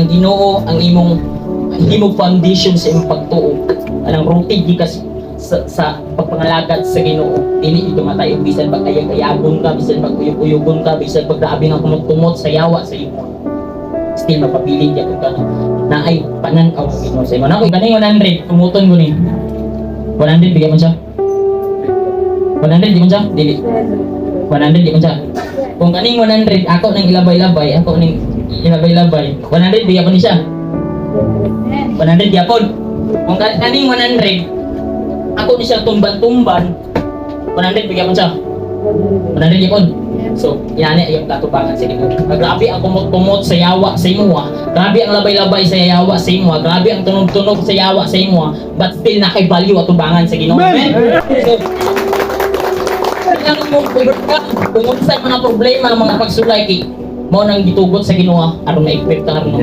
ang Ginoo ang imong foundation sa imong pagtuo. Anang rooted di kasi sa pagpangalagad sa Ginoo. Dili ikamatay og bisan pag ayag-ayagon ka, bisan pag uyog-uyogon ka, bisan pag grabe nga kumot-kumot sa yawa sa imo. Still mapapiling gyud ka na ay pananaw sa Ginoo sa imo. Nako ganing 100 tumuton ko ni. 100 bigyan mo siya. 100 di man siya? Dili. 100 di man siya. Kung kaning 100 ako nang ilabay-labay, 100 bigyan ko ni siya. 100 gyapon. Kung kaning 100 ako ni siya tumban-tumban, 100 bigyan mo siya. 100 gyapon. So, inani ayong katubangan sa Ginoo. Grabe ang kumot-kumot sa yawa sa imo. Grabe ang labay-labay sa yawa sa imo. Grabe ang tunog-tunog sa yawa sa imo. But still nakay-value at tubangan sa Ginoo. Amen. So, kung unsay mga problema, mga pagsulay kay mo nang gitugot sa Ginoo aron ma-equip ka aron